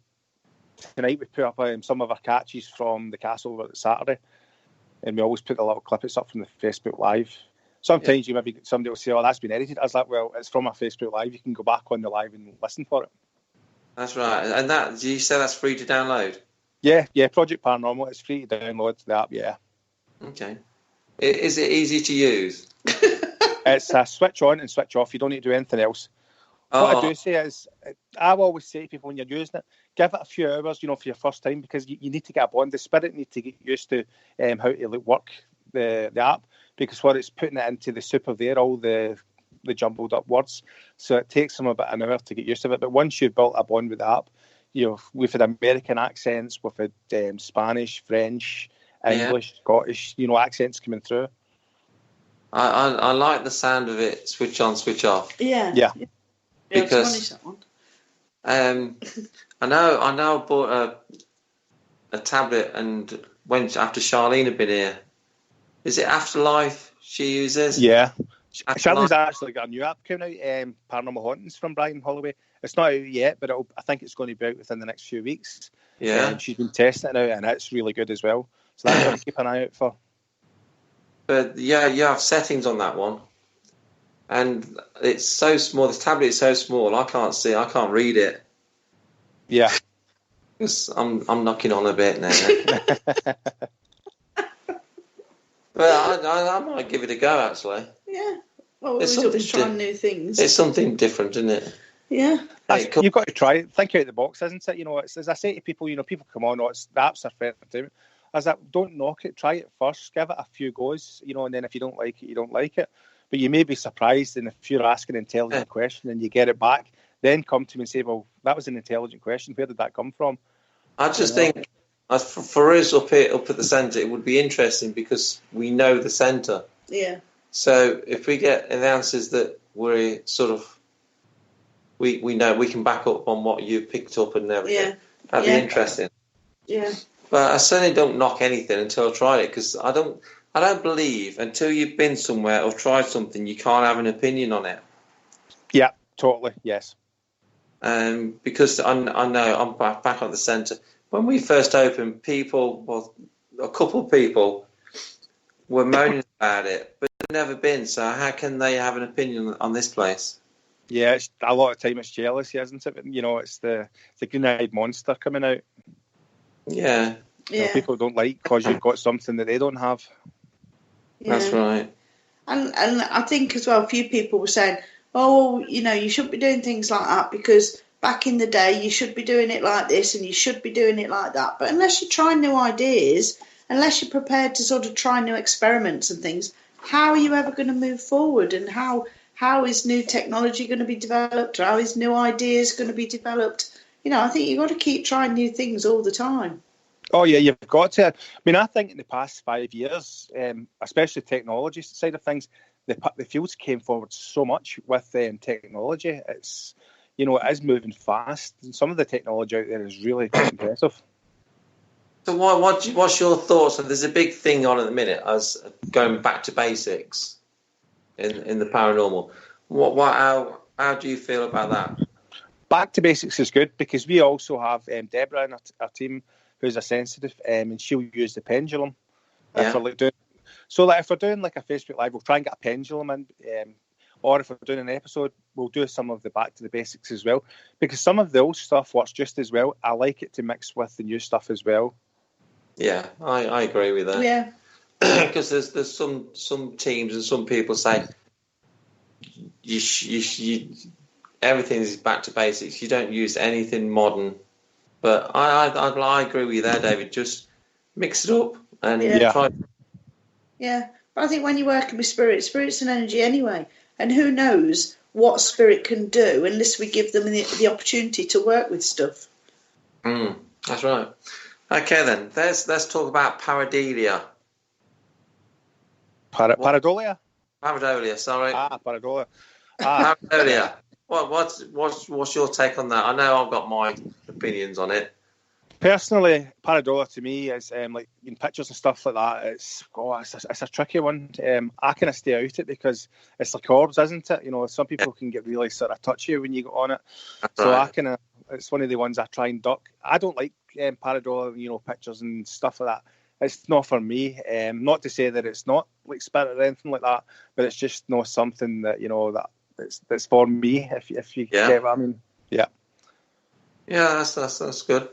tonight we put up some of our catches from the castle on Saturday. And we always put the little clippets up from the Facebook Live. Sometimes somebody will say, "Oh, that's been edited." I was like, "Well, it's from our Facebook Live. You can go back on the live and listen for it." That's right. And do you say that's free to download? Yeah, Project Paranormal. It's free to download the app. Yeah. Okay. Is it easy to use? It's a switch on and switch off. You don't need to do anything else. What I do say is, I always say to people when you're using it, give it a few hours, for your first time, because you need to get a bond. The spirit need to get used to how to work the app, because what it's putting it into the soup of there, all the jumbled up words. So it takes them about an hour to get used to it. But once you've built a bond with the app, we've had American accents, we've had Spanish, French, English, Scottish, accents coming through. I like the sound of it. Switch on, switch off. Yeah. Because that one. I know. I bought a tablet, and went after Charlene had been here. Is it Afterlife she uses? Yeah. Charlene's actually got a new app coming out, Paranormal Hauntings from Brian Holloway. It's not out yet, but I think it's going to be out within the next few weeks. Yeah. She's been testing it out, and it's really good as well. So that's what I keep an eye out for. But yeah, you have settings on that one, and it's so small. The tablet is so small. I can't read it. Yeah. I'm knocking on a bit now. But I might give it a go, actually. Yeah. Well, we're always trying new things. It's something different, isn't it? Yeah. You've got to try it. Think out of the box, isn't it? It's, as I say to people, people come on, the apps are fair to do. As that, don't knock it. Try it first. Give it a few goes, and then if you don't like it, you don't like it. But you may be surprised, and if you're asking an intelligent question and you get it back, then come to me and say, well, that was an intelligent question. Where did that come from? I just think, for us up at the centre, it would be interesting because we know the centre. Yeah. So if we get the answers that we're sort of, we know, we can back up on what you picked up and everything. Yeah. That'd be interesting. Yeah. But I certainly don't knock anything until I try it, because I don't believe until you've been somewhere or tried something, you can't have an opinion on it. Yeah, totally, yes. Because I know I'm back at the centre. When we first opened, a couple of people were moaning about it, but they've never been. So how can they have an opinion on this place? Yeah, it's, a lot of time it's jealousy, isn't it? It's the green-eyed monster coming out. Yeah. People don't like because you've got something that they don't have. Yeah. That's right. And I think as well, a few people were saying, oh, you shouldn't be doing things like that because back in the day you should be doing it like this and you should be doing it like that. But unless you try new ideas, unless you're prepared to sort of try new experiments and things, how are you ever going to move forward? And how is new technology going to be developed? How is new ideas going to be developed? I think you've got to keep trying new things all the time. Oh yeah, you've got to. I mean, I think in the past 5 years, especially technology side of things, the fields came forward so much with technology. It's, it is moving fast, and some of the technology out there is really quite impressive. So what's your thoughts? There's a big thing on at the minute as going back to basics in the paranormal. How do you feel about that? Back to basics is good because we also have Deborah in our team who's a sensitive, and she'll use the pendulum. Yeah. If we're doing like a Facebook Live, we'll try and get a pendulum in, or if we're doing an episode, we'll do some of the back to the basics as well, because some of the old stuff works just as well. I like it to mix with the new stuff as well. Yeah, I agree with that. Yeah. Because there's some teams and some people say you everything is back to basics. You don't use anything modern. But I agree with you there, David. Just mix it up and try. Yeah, but I think when you're working with spirit's an energy anyway, and who knows what spirit can do unless we give them the opportunity to work with stuff. That's right. Okay, then let's talk about pareidolia. Pareidolia? Pareidolia, sorry. Pareidolia. Pareidolia. What's your take on that? I know I've got my opinions on it. Personally, pareidolia to me is like in pictures and stuff like that. It's a tricky one. I kind of stay out it because it's like orbs, isn't it? Some people can get really sort of touchy when you go on it. That's so right. It's one of the ones I try and duck. I don't like pareidolia, pictures and stuff like that. It's not for me. Not to say that it's not like spirit or anything like that, but it's just not something that that's for me. If you get what I mean, yeah. Yeah, that's good.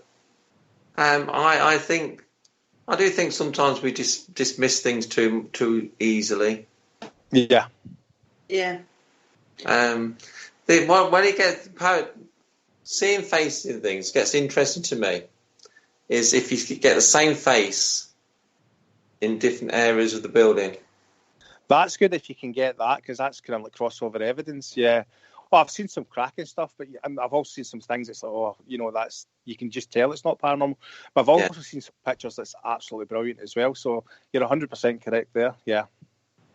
I do think sometimes we dismiss things too easily. Yeah. Yeah. When it gets seeing faces in things gets interesting to me is if you get the same face in different areas of the building. That's good if you can get that, because that's kind of like crossover evidence. Yeah. Well, I've seen some cracking stuff, but I've also seen some things that's like, that's, you can just tell it's not paranormal. But I've also seen some pictures that's absolutely brilliant as well. So you're 100% correct there. Yeah.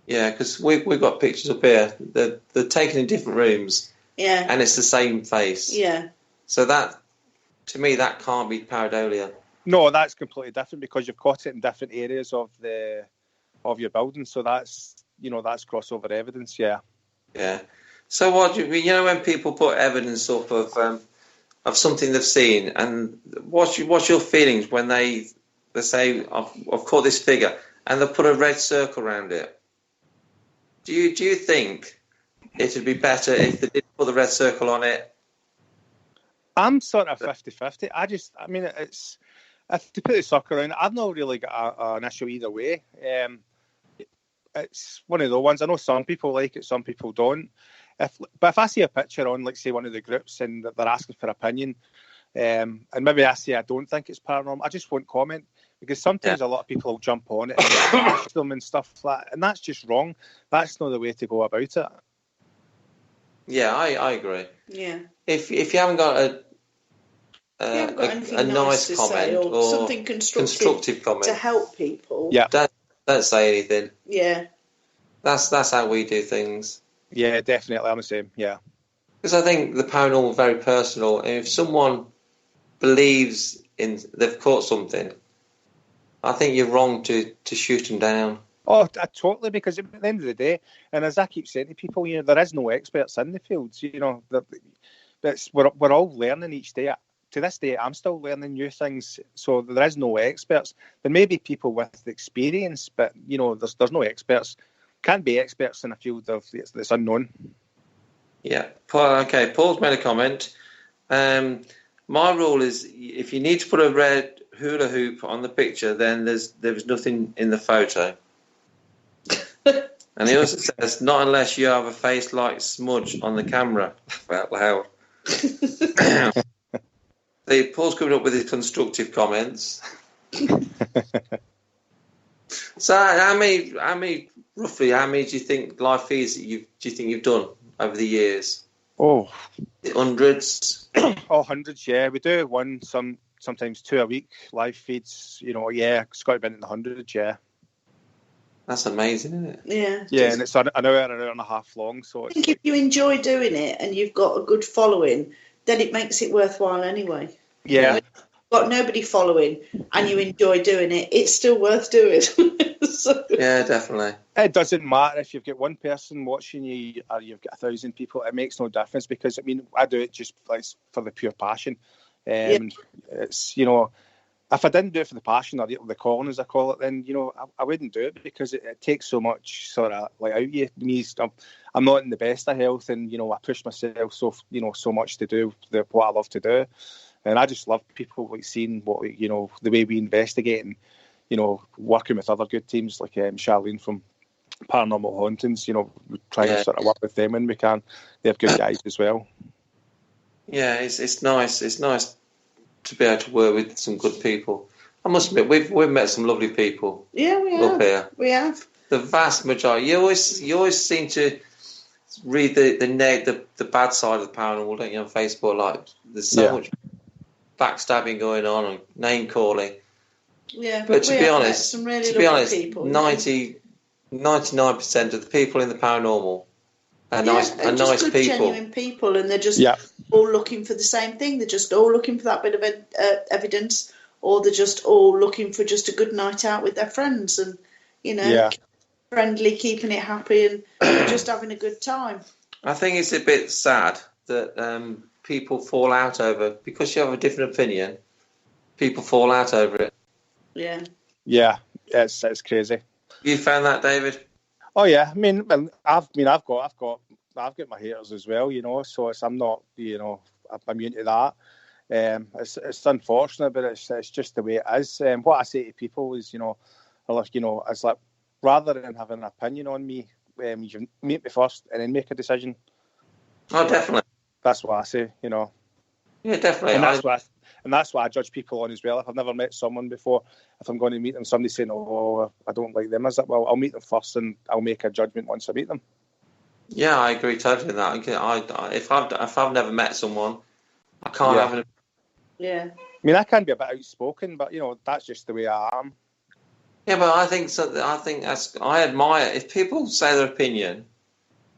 Yeah, because we've got pictures up here. They're taken in different rooms. Yeah. And it's the same face. Yeah. So that, to me, that can't be pareidolia. No, that's completely different because you've caught it in different areas of your building. So that's that's crossover evidence. Yeah. Yeah. So what when people put evidence up of something they've seen, and what's your feelings when they say I've caught this figure and they put a red circle around it? Do you think it'd be better if they did put the red circle on it? I'm sort of 50-50. It's if they put the circle around it, I've not really got an issue either way. It's one of the ones. I know some people like it, some people don't. But if I see a picture on, like, say, one of the groups and they're asking for opinion, and maybe I say I don't think it's paranormal, I just won't comment, because sometimes a lot of people will jump on it and bash them and stuff like that, and that's just wrong. That's not the way to go about it. Yeah, I agree. Yeah. If you haven't got a nice comment or something constructive comment to help people, don't say anything. Yeah. That's how we do things. Yeah, definitely. I'm the same. Yeah. Because I think the paranormal is very personal. And if someone believes they've caught something, I think you're wrong to shoot them down. Oh, totally. Because at the end of the day, and as I keep saying to people, there is no experts in the fields. We're all learning each day. To this day, I'm still learning new things. So there is no experts. There may be people with experience, but there's no experts. Can't be experts in a field that's unknown. Yeah. Okay. Paul's made a comment. My rule is if you need to put a red hula hoop on the picture, then there's nothing in the photo. And he also says, not unless you have a face like Smudge on the camera. Well, Paul's coming up with his constructive comments. So how many do you think live feeds you've done over the years? Oh, Hundreds. Hundreds. Yeah, we do one. Some sometimes 2 a week live feeds. Yeah, it's got to be in the hundreds. Yeah. That's amazing, isn't it? Yeah. Yeah, and it's an hour and a half long. So I think if you enjoy doing it and you've got a good following, then it makes it worthwhile anyway. Yeah. When you've got nobody following and you enjoy doing it, it's still worth doing. Yeah, definitely. It doesn't matter if you've got one person watching you or you've got 1,000 people. It makes no difference because, I do it just for the pure passion. It's, if I didn't do it for the passion or the calling, as I call it, then, I wouldn't do it because it takes so much sort of out of you. I'm not in the best of health and, I push myself so much to do what I love to do. And I just love people seeing what, the way we investigate and, working with other good teams like Charlene from Paranormal Hauntings, we try to sort of work with them when we can. They have good guys as well. Yeah, it's nice. It's nice to be able to work with some good people. I must admit, we've met some lovely people. Yeah, we have. Up here. We have. The vast majority. You always seem to read the bad side of the paranormal, don't you, on Facebook? Like there's so much backstabbing going on and name calling. Yeah, but to be honest, some really people. 99% of the people in the paranormal are nice good, people, genuine people, and they're just all looking for the same thing. They're just all looking for that bit of evidence, or they're just all looking for just a good night out with their friends, and friendly, keeping it happy, and just having a good time. I think it's a bit sad that people fall out over because you have a different opinion. People fall out over it. Yeah, it's crazy. You found that, David? Oh yeah, I've got my haters as well, So I'm not, I'm immune to that. It's unfortunate, but it's just the way it is. What I say to people is, it's like rather than having an opinion on me, you meet me first and then make a decision. Oh, definitely. That's what I say, Yeah, definitely. And that's what I judge people on as well. If I've never met someone before, if I'm going to meet them, somebody saying, "Oh, I don't like them," is that well? I'll meet them first, and I'll make a judgment once I meet them. Yeah, I agree totally with that. If I've never met someone, I can't have an. Yeah. I can be a bit outspoken, but that's just the way I am. Yeah, but I think so. I admire if people say their opinion.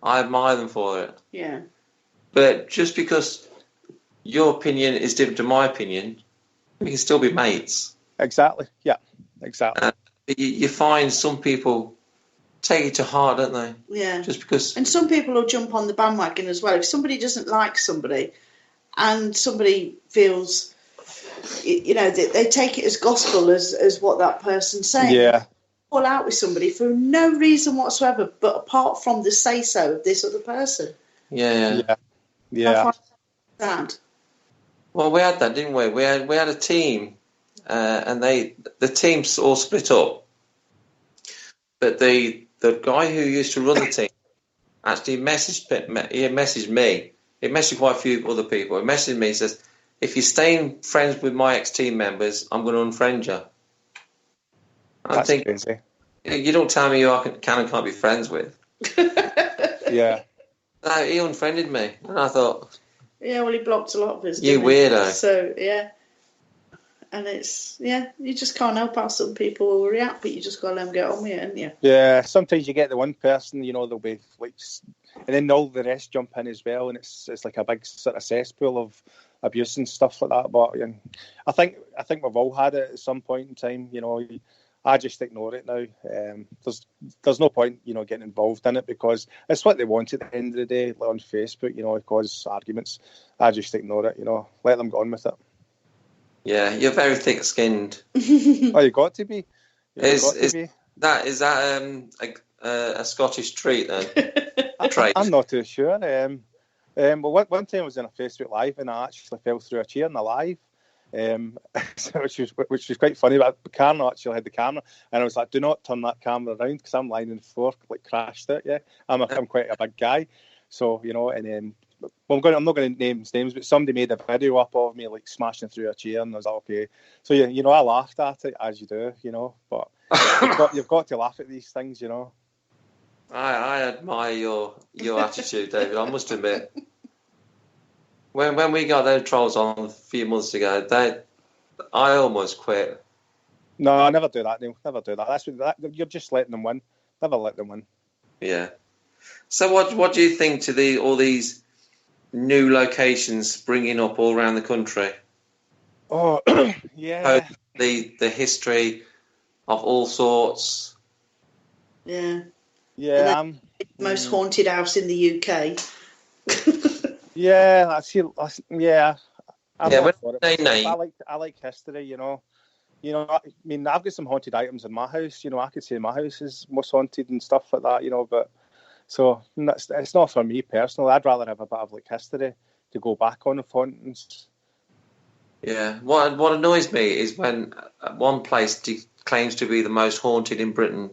I admire them for it. Yeah. But just because your opinion is different to my opinion, we can still be mates. Exactly. Yeah. Exactly. You find some people take it to heart, don't they? Yeah. Just because. And some people will jump on the bandwagon as well. If somebody doesn't like somebody, and somebody feels, they take it as gospel as what that person's saying. Yeah. Fall out with somebody for no reason whatsoever, but apart from the say so of this other person. Yeah. I find that sad. Well, we had that, didn't we? We had a team, and the teams all split up. But the guy who used to run the team actually messaged me. He messaged quite a few other people. He messaged me. He says, "If you're staying friends with my ex-team members, I'm going to unfriend you." That's crazy. You don't tell me who I can and can't be friends with. Yeah. No, he unfriended me, and I thought. Yeah, well, he blocked a lot of us. You weirdo. So, yeah. And you just can't help how some people will react, but you just got to let them get on with it, haven't you? Yeah, sometimes you get the one person, they'll be like, and then all the rest jump in as well, and it's like a big sort of cesspool of abuse and stuff like that. But I think we've all had it at some point in time. I just ignore it now. There's no point, getting involved in it because it's what they want at the end of the day. Like on Facebook, cause arguments. I just ignore it. Let them go on with it. Yeah, you're very thick-skinned. Oh, you got to be. Is that a Scottish treat then? I'm not too sure. Well, one time I was in a Facebook Live and I actually fell through a chair in the live. Which was quite funny, but Karen actually had the camera, and I was like, "Do not turn that camera around because I'm lying on the floor, like crashed it." Yeah, I'm quite a big guy, so and then I'm not going to name names, but somebody made a video up of me like smashing through a chair, and I was like, "Okay," so I laughed at it as you do, but you've got to laugh at these things, I admire your attitude, David. I must admit. When we got those trolls on a few months ago, I almost quit. No, I never do that, Neil. Never do that. You're just letting them win. Never let them win. Yeah. So what do you think to all these new locations springing up all around the country? Oh, yeah. The history of all sorts. Yeah. Yeah. Most haunted house in the UK. Yeah, I see. Yeah. I'm Yeah, not for it. name. I like history, you know. I mean, I've got some haunted items in my house. You know, I could say my house is most haunted and stuff like that. You know, but so it's not for me personally. I'd rather have a bit of like history to go back on of hauntings. Yeah. What annoys me is when one place claims to be the most haunted in Britain.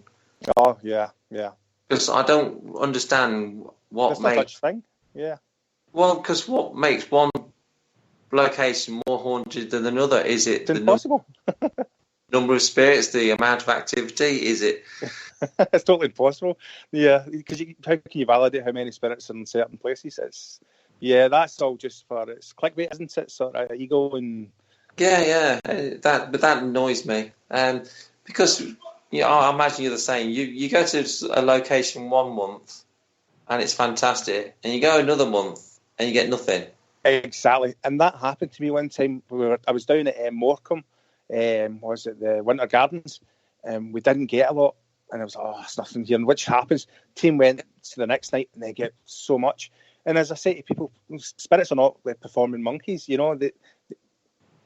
Oh yeah, yeah. Because I don't understand what There's no such thing. Yeah. Well, because what makes one location more haunted than another? Is it It's impossible. number of spirits, the amount of activity? Is it? It's totally impossible. Yeah, because how can you validate how many spirits are in certain places? That's all just for it's clickbait, isn't it? Sort of ego and Yeah. That annoys me. Because I imagine you're the same. You go to a location 1 month and it's fantastic, and you go another month and you get nothing. Exactly, and that happened to me one time. I was down at Morecambe, was it the Winter Gardens? We didn't get a lot, and I was it's nothing here. And which happens, team went to the next night and they get so much. And as I say to people, spirits are not like performing monkeys. You know,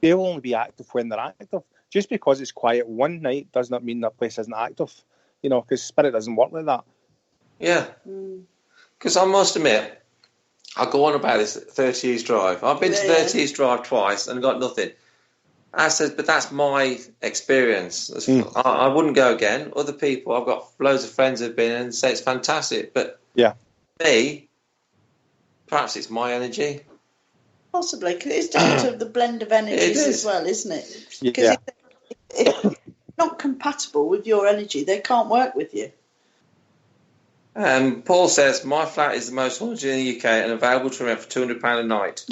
they'll only be active when they're active. Just because it's quiet one night does not mean that place isn't active. You know, because spirit doesn't work like that. Yeah, because I must admit, I go on about this 30 East Drive. I've been to 30 East Drive twice and got nothing. I said, but that's my experience. I wouldn't go again. Other people, I've got loads of friends who've been and say it's fantastic. But me, perhaps it's my energy. Possibly, because it's down to the blend of energies as well, isn't it? Because if they're not compatible with your energy, they can't work with you. Paul says, my flat is the most haunted in the UK and available to rent for £200 a night.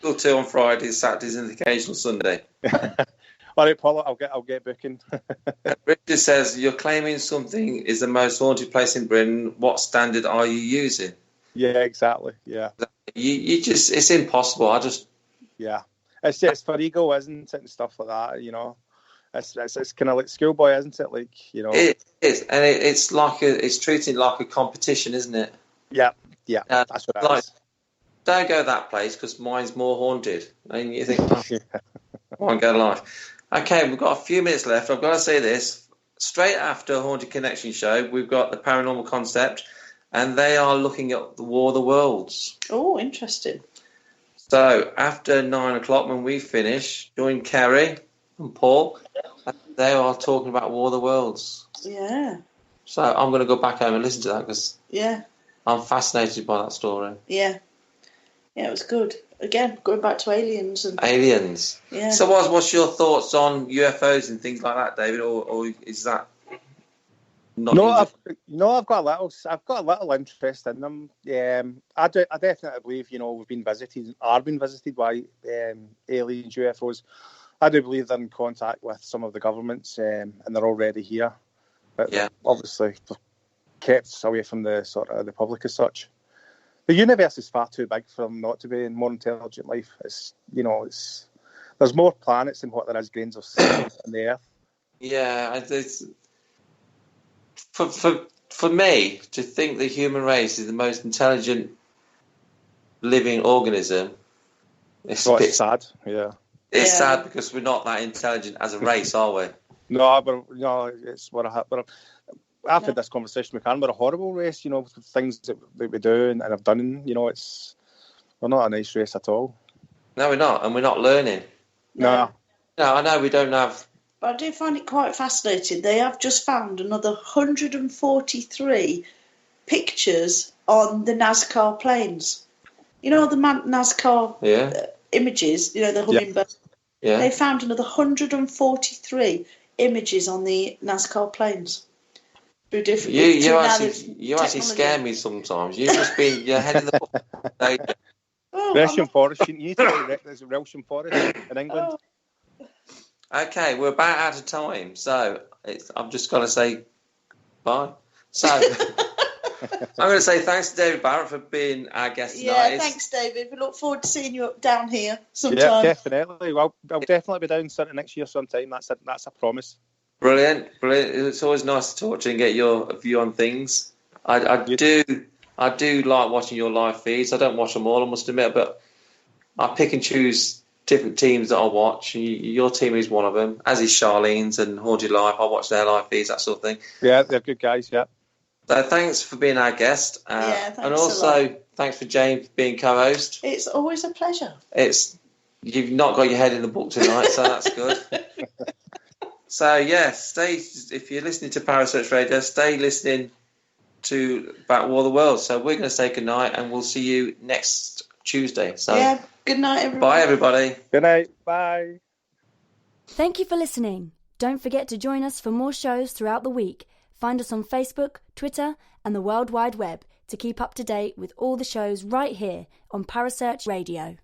Till 2 on Fridays, Saturdays and occasional Sunday. All right, Paul, I'll get booking. Richard says, you're claiming something is the most haunted place in Britain. What standard are you using? Yeah, exactly. Yeah. You just, it's impossible. It's for ego, isn't it, and stuff like that, you know. It's kind of like schoolboy, isn't it? Like, you know. It is, and it's treated like a competition, isn't it? Yeah, that's what it is. Don't go that place because mine's more haunted. And you think, I won't go live. Okay, we've got a few minutes left. I've got to say this. Straight after Haunted Connection show, we've got the Paranormal Concept, and they are looking at the War of the Worlds. Oh, interesting. So after 9 o'clock, when we finish, join Kerry and Paul. They are talking about War of the Worlds. Yeah. So I'm going to go back home and listen to that because I'm fascinated by that story. Yeah, it was good. Again, going back to aliens and aliens. Yeah. So what's your thoughts on UFOs and things like that, David? Or is that not? I've got a little interest in them. I definitely believe we've been visited, are being visited by aliens, UFOs. I do believe they're in contact with some of the governments, and they're already here. But obviously, they're kept away from the sort of the public as such. The universe is far too big for them not to be in more intelligent life. There's more planets than what there is grains of sand on the Earth. Yeah, for me to think the human race is the most intelligent living organism, it's sad. Yeah. It's sad because we're not that intelligent as a race, are we? No, it's what I've had this conversation with Karen. We're a horrible race, with things that we do and have done. We're not a nice race at all. No, we're not, and we're not learning. No, I know we don't have. But I do find it quite fascinating. They have just found another 143 pictures on the NASCAR planes. The NASCAR images, the hummingbird. Yeah. They found another 143 images on the NASCAR planes. You actually scare me sometimes. You're heading the Oh, Gresham Forest. You need to go to Relsham Forest in England. Oh. Okay, we're about out of time, so I'm just going to say bye. So I'm going to say thanks to David Barrett for being our guest tonight. Yeah, thanks, David. We look forward to seeing you down here sometime. Yeah, definitely. Well, I'll definitely be down next year sometime. That's a promise. Brilliant. It's always nice to talk to you and get your view on things. I do like watching your live feeds. I don't watch them all, I must admit, but I pick and choose different teams that I watch. Your team is one of them, as is Charlene's and Haunted Life. I watch their live feeds, that sort of thing. Yeah, they're good guys, yeah. So thanks for being our guest. Thanks and also thanks for James being co-host. It's always a pleasure. You've not got your head in the book tonight, so that's good. So yeah, if you're listening to Parasearch Radio, stay listening to About War of the World. So we're going to say goodnight, and we'll see you next Tuesday. So yeah, good night, everyone. Bye, everybody. Good night. Bye. Thank you for listening. Don't forget to join us for more shows throughout the week. Find us on Facebook, Twitter, and the World Wide Web to keep up to date with all the shows right here on Parasearch Radio.